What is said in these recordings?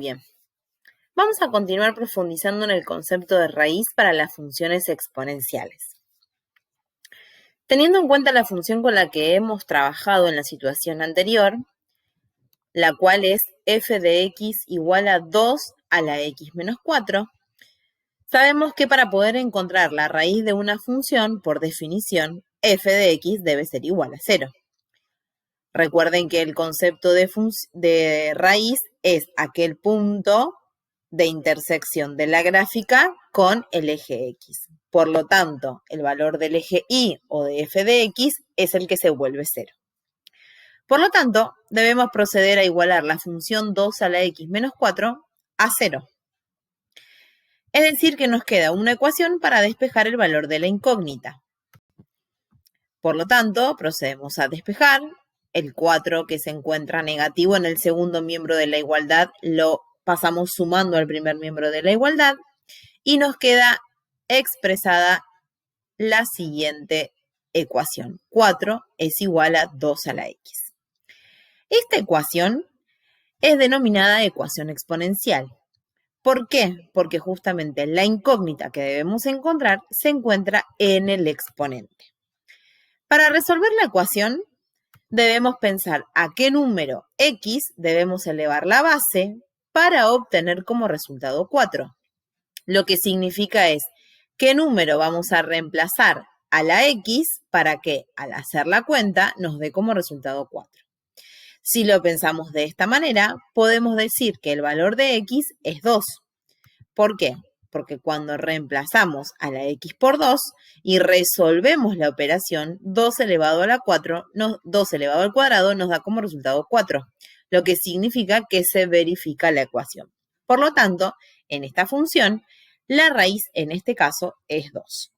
Bien, vamos a continuar profundizando en el concepto de raíz para las funciones exponenciales. Teniendo en cuenta la función con la que hemos trabajado en la situación anterior, la cual es f de x igual a 2 a la x menos 4, sabemos que para poder encontrar la raíz de una función, por definición, f de x debe ser igual a 0. Recuerden que el concepto de raíz es aquel punto de intersección de la gráfica con el eje x. Por lo tanto, el valor del eje y o de f de x es el que se vuelve 0. Por lo tanto, debemos proceder a igualar la función 2 a la x menos 4 a 0. Es decir, que nos queda una ecuación para despejar el valor de la incógnita. Por lo tanto, procedemos a despejar. El 4 que se encuentra negativo en el segundo miembro de la igualdad lo pasamos sumando al primer miembro de la igualdad y nos queda expresada la siguiente ecuación. 4 es igual a 2 a la x. Esta ecuación es denominada ecuación exponencial. ¿Por qué? Porque justamente la incógnita que debemos encontrar se encuentra en el exponente. Para resolver la ecuación, debemos pensar a qué número x debemos elevar la base para obtener como resultado 4. Lo que significa es qué número vamos a reemplazar a la x para que al hacer la cuenta nos dé como resultado 4. Si lo pensamos de esta manera, podemos decir que el valor de x es 2. ¿Por qué? Porque cuando reemplazamos a la x por 2 y resolvemos la operación, 2 elevado a la 4, 2 elevado al cuadrado nos da como resultado 4, lo que significa que se verifica la ecuación. Por lo tanto, en esta función, la raíz en este caso es 2.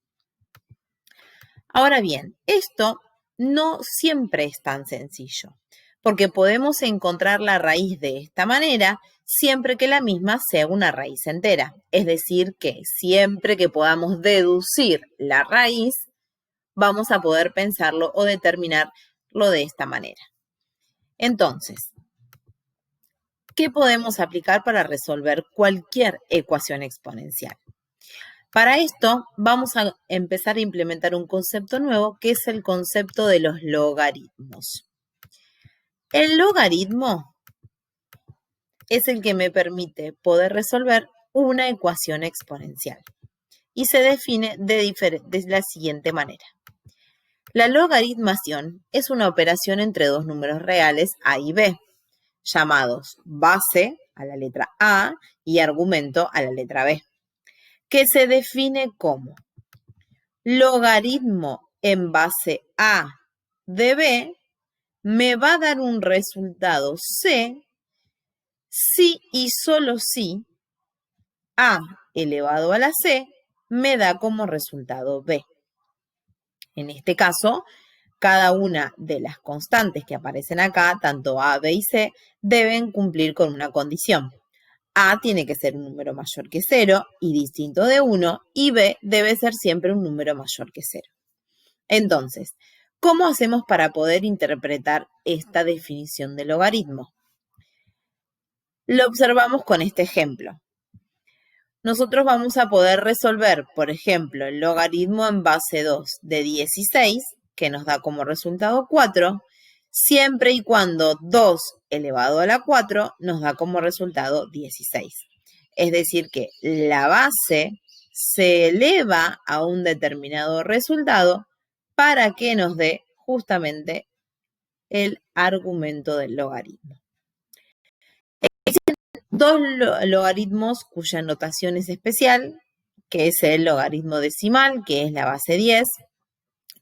Ahora bien, esto no siempre es tan sencillo, porque podemos encontrar la raíz de esta manera siempre que la misma sea una raíz entera. Es decir, que siempre que podamos deducir la raíz, vamos a poder pensarlo o determinarlo de esta manera. Entonces, ¿qué podemos aplicar para resolver cualquier ecuación exponencial? Para esto, vamos a empezar a implementar un concepto nuevo, que es el concepto de los logaritmos. El logaritmo es el que me permite poder resolver una ecuación exponencial y se define de la siguiente manera. La logaritmación es una operación entre dos números reales a y b, llamados base a la letra a y argumento a la letra b, que se define como logaritmo en base a de b me va a dar un resultado c si y solo si a elevado a la c me da como resultado b. En este caso, cada una de las constantes que aparecen acá, tanto a, b y c, deben cumplir con una condición. A tiene que ser un número mayor que 0 y distinto de 1, y b debe ser siempre un número mayor que 0. Entonces, ¿cómo hacemos para poder interpretar esta definición de logaritmo? Lo observamos con este ejemplo. Nosotros vamos a poder resolver, por ejemplo, el logaritmo en base 2 de 16, que nos da como resultado 4, siempre y cuando 2 elevado a la 4 nos da como resultado 16. Es decir, que la base se eleva a un determinado resultado para que nos dé justamente el argumento del logaritmo. Existen dos logaritmos cuya notación es especial, que es el logaritmo decimal, que es la base 10,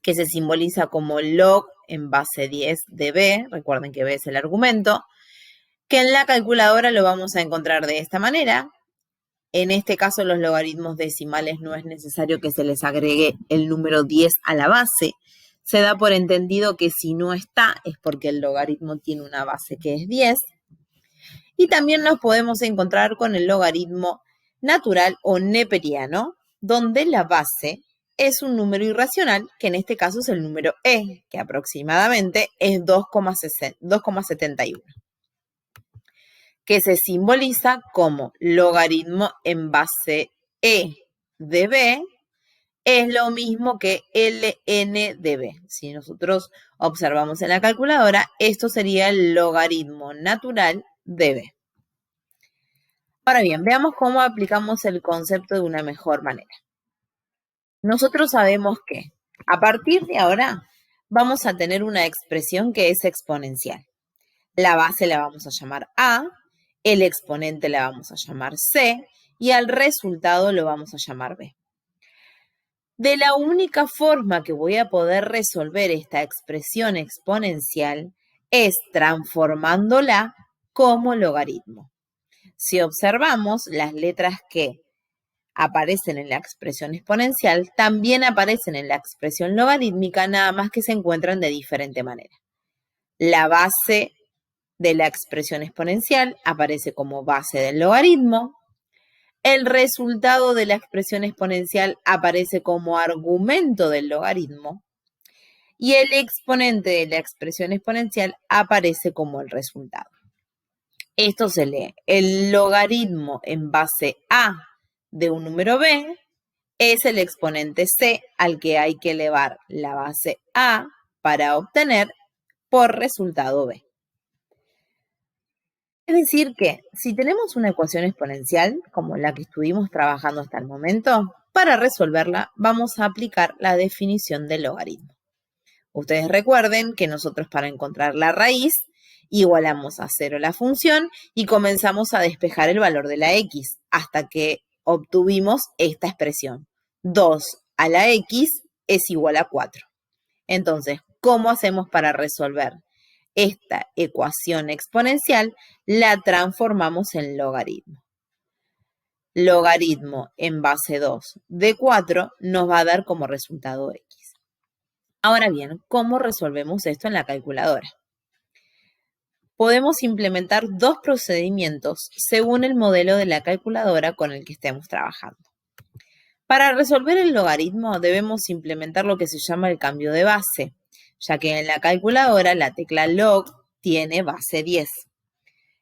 que se simboliza como log en base 10 de b, recuerden que b es el argumento, que en la calculadora lo vamos a encontrar de esta manera. En este caso, los logaritmos decimales no es necesario que se les agregue el número 10 a la base. Se da por entendido que si no está es porque el logaritmo tiene una base que es 10. Y también nos podemos encontrar con el logaritmo natural o neperiano, donde la base es un número irracional, que en este caso es el número e, que aproximadamente es 2,71. que se simboliza como logaritmo en base e de b, es lo mismo que ln de b. Si nosotros observamos en la calculadora, esto sería el logaritmo natural de b. Ahora bien, veamos cómo aplicamos el concepto de una mejor manera. Nosotros sabemos que a partir de ahora vamos a tener una expresión que es exponencial. La base la vamos a llamar A, el exponente la vamos a llamar C y al resultado lo vamos a llamar B. De la única forma que voy a poder resolver esta expresión exponencial es transformándola como logaritmo. Si observamos, las letras que aparecen en la expresión exponencial también aparecen en la expresión logarítmica, nada más que se encuentran de diferente manera. La base de la expresión exponencial aparece como base del logaritmo. El resultado de la expresión exponencial aparece como argumento del logaritmo. Y el exponente de la expresión exponencial aparece como el resultado. Esto se lee: el logaritmo en base a de un número b es el exponente c al que hay que elevar la base a para obtener por resultado b. Es decir que si tenemos una ecuación exponencial, como la que estuvimos trabajando hasta el momento, para resolverla vamos a aplicar la definición del logaritmo. Ustedes recuerden que nosotros para encontrar la raíz igualamos a 0 la función y comenzamos a despejar el valor de la x hasta que obtuvimos esta expresión. 2 a la x es igual a 4. Entonces, ¿cómo hacemos para resolver esta ecuación exponencial? La transformamos en logaritmo. Logaritmo en base 2 de 4 nos va a dar como resultado x. Ahora bien, ¿cómo resolvemos esto en la calculadora? Podemos implementar dos procedimientos según el modelo de la calculadora con el que estemos trabajando. Para resolver el logaritmo debemos implementar lo que se llama el cambio de base, ya que en la calculadora la tecla log tiene base 10.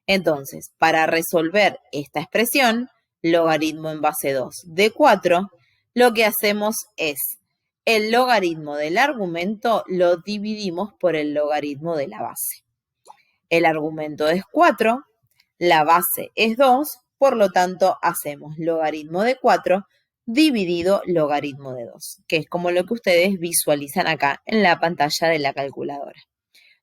Entonces, para resolver esta expresión, logaritmo en base 2 de 4, lo que hacemos es el logaritmo del argumento lo dividimos por el logaritmo de la base. El argumento es 4, la base es 2, por lo tanto hacemos logaritmo de 4 dividido logaritmo de 2, que es como lo que ustedes visualizan acá en la pantalla de la calculadora.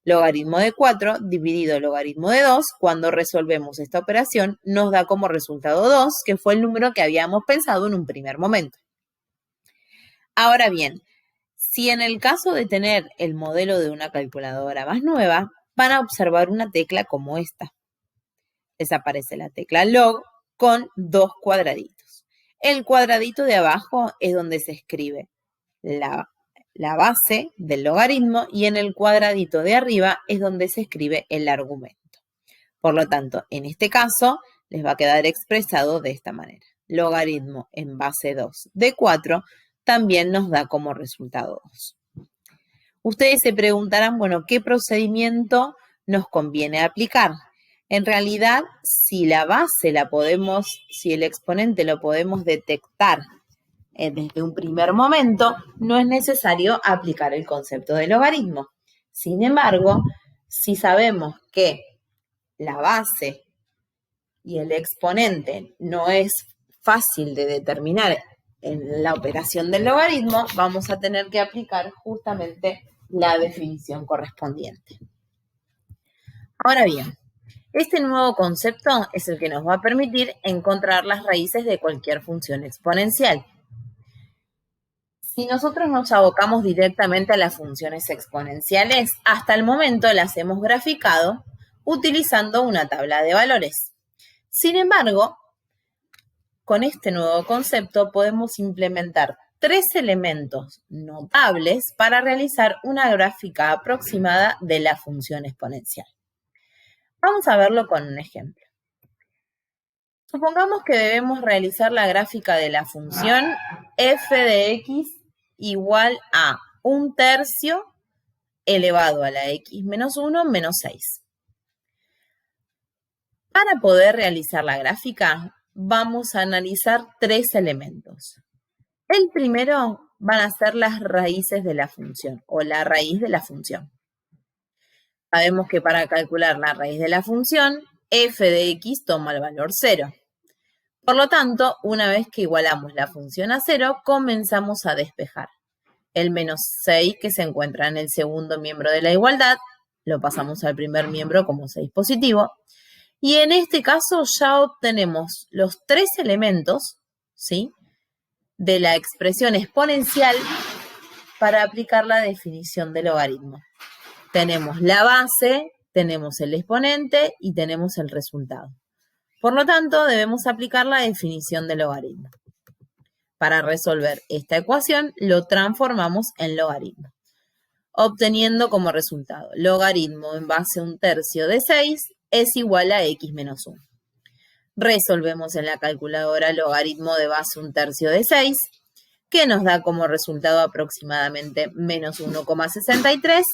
Logaritmo de 4 dividido logaritmo de 2, cuando resolvemos esta operación nos da como resultado 2, que fue el número que habíamos pensado en un primer momento. Ahora bien, si en el caso de tener el modelo de una calculadora más nueva, van a observar una tecla como esta. Les aparece la tecla log con dos cuadraditos. El cuadradito de abajo es donde se escribe la base del logaritmo y en el cuadradito de arriba es donde se escribe el argumento. Por lo tanto, en este caso les va a quedar expresado de esta manera. Logaritmo en base 2 de 4 también nos da como resultado 2. Ustedes se preguntarán, bueno, ¿qué procedimiento nos conviene aplicar? En realidad, si la base si el exponente lo podemos detectar desde un primer momento, no es necesario aplicar el concepto de logaritmo. Sin embargo, si sabemos que la base y el exponente no es fácil de determinar en la operación del logaritmo, vamos a tener que aplicar justamente la definición correspondiente. Ahora bien, este nuevo concepto es el que nos va a permitir encontrar las raíces de cualquier función exponencial. Si nosotros nos abocamos directamente a las funciones exponenciales, hasta el momento las hemos graficado utilizando una tabla de valores. Sin embargo, con este nuevo concepto podemos implementar 3 elementos notables para realizar una gráfica aproximada de la función exponencial. Vamos a verlo con un ejemplo. Supongamos que debemos realizar la gráfica de la función f de x igual a 1/3 elevado a la x menos 1 menos 6. Para poder realizar la gráfica, vamos a analizar tres elementos. El primero van a ser las raíces de la función o la raíz de la función. Sabemos que para calcular la raíz de la función, f de x toma el valor 0. Por lo tanto, una vez que igualamos la función a 0, comenzamos a despejar. El menos 6 que se encuentra en el segundo miembro de la igualdad, lo pasamos al primer miembro como 6 positivo. Y en este caso ya obtenemos los tres elementos, ¿sí?, de la expresión exponencial para aplicar la definición de logaritmo. Tenemos la base, tenemos el exponente y tenemos el resultado. Por lo tanto, debemos aplicar la definición de logaritmo. Para resolver esta ecuación, lo transformamos en logaritmo, obteniendo como resultado logaritmo en base a 1/3 de 6 es igual a x menos 1. Resolvemos en la calculadora logaritmo de base 1/3 de 6, que nos da como resultado aproximadamente menos 1,63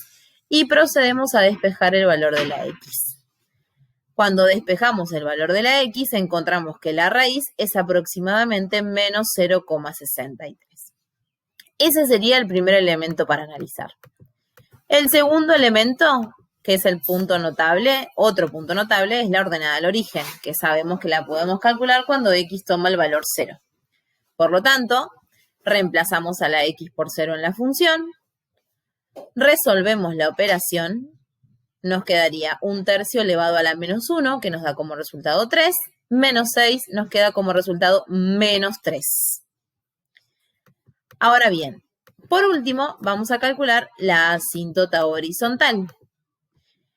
y procedemos a despejar el valor de la x. Cuando despejamos el valor de la x, encontramos que la raíz es aproximadamente menos 0,63. Ese sería el primer elemento para analizar. El segundo elemento, que es el punto notable, otro punto notable, es la ordenada al origen, que sabemos que la podemos calcular cuando x toma el valor 0. Por lo tanto, reemplazamos a la x por 0 en la función, resolvemos la operación, nos quedaría 1/3 elevado a la menos 1, que nos da como resultado 3, menos 6 nos queda como resultado menos 3. Ahora bien, por último, vamos a calcular la asíntota horizontal,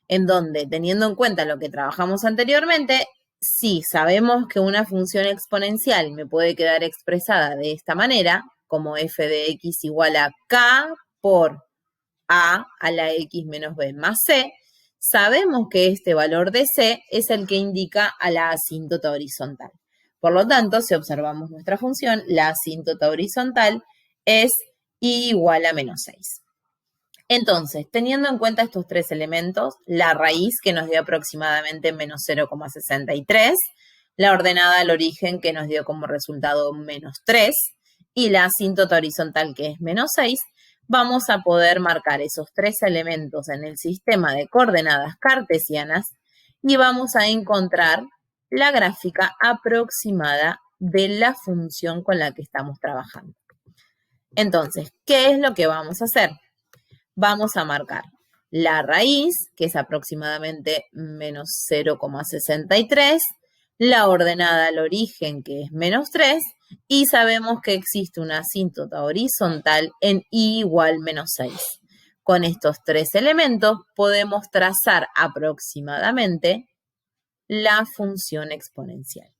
en donde, teniendo en cuenta lo que trabajamos anteriormente, si sabemos que una función exponencial me puede quedar expresada de esta manera, como f de x igual a k por a la x menos b más c, sabemos que este valor de c es el que indica a la asíntota horizontal. Por lo tanto, si observamos nuestra función, la asíntota horizontal es y igual a menos 6. Entonces, teniendo en cuenta estos tres elementos, la raíz que nos dio aproximadamente menos 0,63, la ordenada al origen que nos dio como resultado menos 3 y la asíntota horizontal que es menos 6, vamos a poder marcar esos tres elementos en el sistema de coordenadas cartesianas y vamos a encontrar la gráfica aproximada de la función con la que estamos trabajando. Entonces, ¿qué es lo que vamos a hacer? Vamos a marcar la raíz, que es aproximadamente menos 0,63, la ordenada al origen, que es menos 3, y sabemos que existe una asíntota horizontal en y igual menos 6. Con estos tres elementos podemos trazar aproximadamente la función exponencial.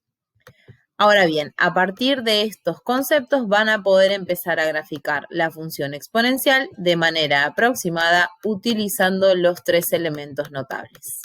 Ahora bien, a partir de estos conceptos van a poder empezar a graficar la función exponencial de manera aproximada utilizando los tres elementos notables.